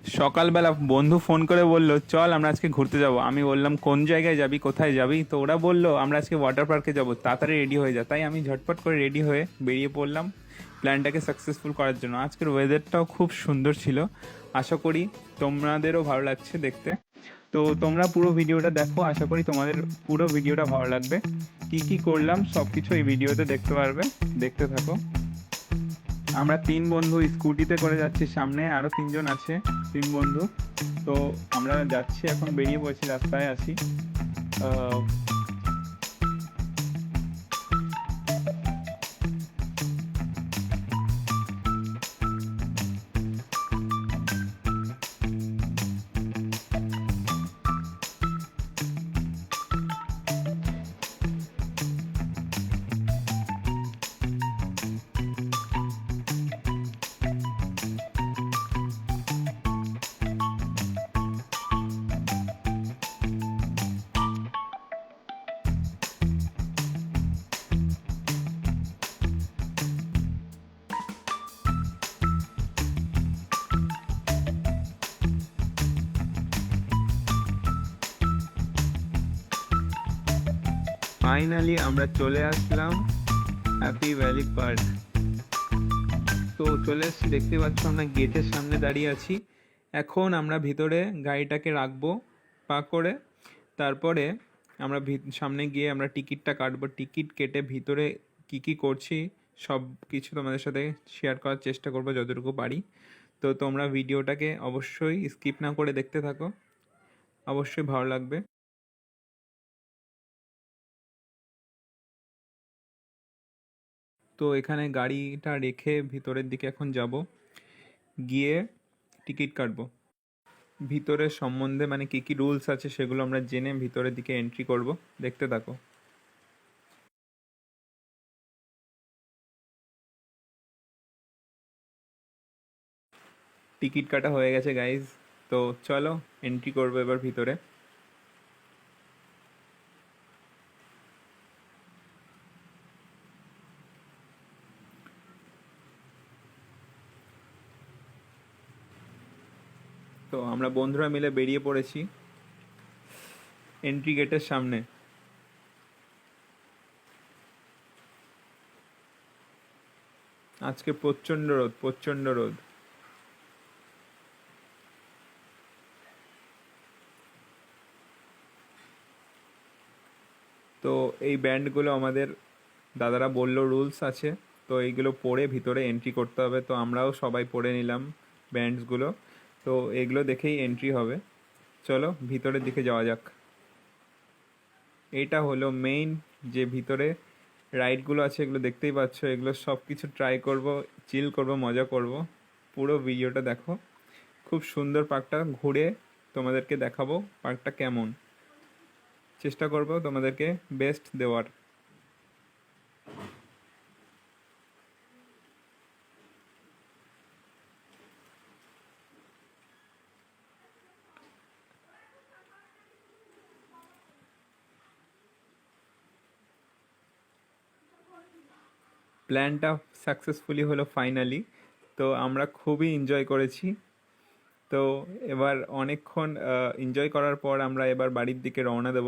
সকালবেলা বন্ধু ফোন করে বলল চল আমরা আজকে ঘুরতে যাব। আমি বললাম কোন জায়গায় যাবি, কোথায় যাবি? তো ওরা বলল আমরা আজকে ওয়াটার পার্কে যাব, তাড়াতাড়ি রেডি হয়ে যা। তাই আমি ঝটপট করে রেডি হয়ে বেরিয়ে পড়লাম প্ল্যানটাকে সাকসেসফুল করার জন্য। আজকের ওয়েদারটাও খুব সুন্দর ছিল। আশা করি তোমাদেরও ভালো লাগছে দেখতে। তো তোমরা পুরো ভিডিওটা দেখো, আশা করি তোমাদের পুরো ভিডিওটা ভালো লাগবে। কি কি করলাম সব কিছু এই ভিডিওতে দেখতে পারবে, দেখতে থাকো। আমরা তিন বন্ধু স্কুটিতে করে যাচ্ছি, সামনে আরো তিনজন আছে, তিন বন্ধু। তো আমরা যাচ্ছি, এখন বেরিয়ে পড়েছি, রাস্তায় আছি। আহ, ফাইনালি আমরা চলে আসলাম হ্যাপি ভ্যালি পার্ক। তো চলে এসেছি, দেখতে পাচ্ছ আমরা গেটের সামনে দাঁড়িয়ে আছি। এখন আমরা ভিতরে গাড়িটাকে রাখবো পার্ক করে। তারপরে আমরা সামনে গিয়ে আমরা টিকিটটা কাটবো। টিকিট কেটে ভিতরে কি কি করছি সব কিছু তোমাদের সাথে শেয়ার করার চেষ্টা করবো যতটুকু পারি। তো তোমরা ভিডিওটাকে অবশ্যই স্কিপ না করে দেখতে থাকো, অবশ্যই ভালো লাগবে। তো এখানে গাড়িটা রেখে ভিতরের দিকে এখন যাব, গিয়ে টিকিট কাটবো। ভিতরের সম্বন্ধে মানে কি কি রুলস আছে সেগুলো আমরা জেনে ভিতরের দিকে এন্ট্রি করব, দেখতে থাকো। টিকিট কাটা হয়ে গেছে গাইজ। তো চলো এন্ট্রি করবো এবার ভিতরে। তো আমরা বন্ধুরা মিলে বেরিয়ে পড়েছি এন্ট্রি গেটের সামনে। আজকে প্রচণ্ড রোদ, প্রচণ্ড রোদ। তো এই ব্যান্ডগুলো আমাদের দাদারা বললো রুলস আছে, তো এইগুলো পরে ভিতরে এন্ট্রি করতে হবে। তো আমরাও সবাই পরে নিলাম ব্যান্ডসগুলো। তো এগুলো দেখেই এন্ট্রি হবে। চলো ভিতরের দিকে যাওয়া যাক। এটা হলো মেইন যে ভিতরে রাইডগুলো আছে, এগুলো দেখতেই পাচ্ছ। এগুলো সব কিছু ট্রাই করব, চিল করব, মজা করব। পুরো ভিডিওটা দেখো। খুব সুন্দর পার্কটা, ঘুরে তোমাদেরকে দেখাবো পার্কটা কেমন। চেষ্টা করব তোমাদেরকে বেস্ট দেওয়ার। প্ল্যানটা সাকসেসফুলি হলো ফাইনালি। তো আমরা খুবই এনজয় করেছি। তো এবার অনেকক্ষণ এনজয় করার পর আমরা এবার বাড়ির দিকে রওনা দেব।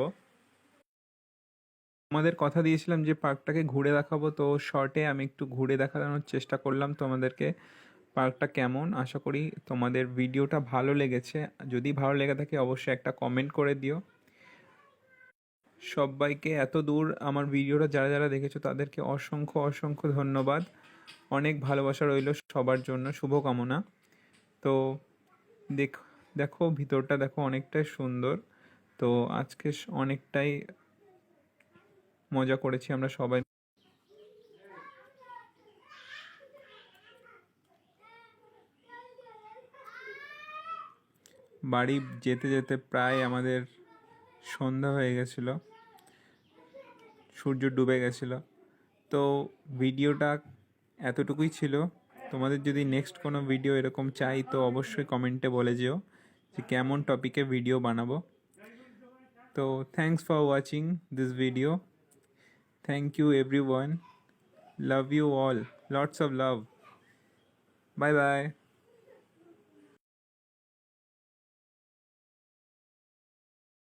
আমাদের কথা দিয়েছিলাম যে পার্কটাকে ঘুরে দেখাবো, তো শর্টে আমি একটু ঘুরে দেখানোর চেষ্টা করলাম তোমাদেরকে পার্কটা কেমন। আশা করি তোমাদের ভিডিওটা ভালো লেগেছে। যদি ভালো লেগে থাকে অবশ্যই একটা কমেন্ট করে দিও। সবাইকে এত দূর আমার ভিডিওটা যারা যারা দেখেছো তাদেরকে অসংখ্য অসংখ্য ধন্যবাদ। অনেক ভালোবাসা রইল সবার জন্য, শুভকামনা। তো দেখ দেখো ভিতরটা দেখো, অনেকটাই সুন্দর। তো আজকে অনেকটাই মজা করেছি আমরা সবাই। বাড়ি যেতে যেতে প্রায় আমাদের সন্ধ্যা হয়ে গেছিলো, সূর্য ডুবে গেছিলো। তো ভিডিওটা এতটুকুই ছিল। তোমাদের যদি নেক্সট কোনো ভিডিও এরকম চাই তো অবশ্যই কমেন্টে বলে যেও যে কেমন টপিকে ভিডিও বানাবো। তো thanks for watching this video. Thank you everyone. Love you all, lots of love. Bye by.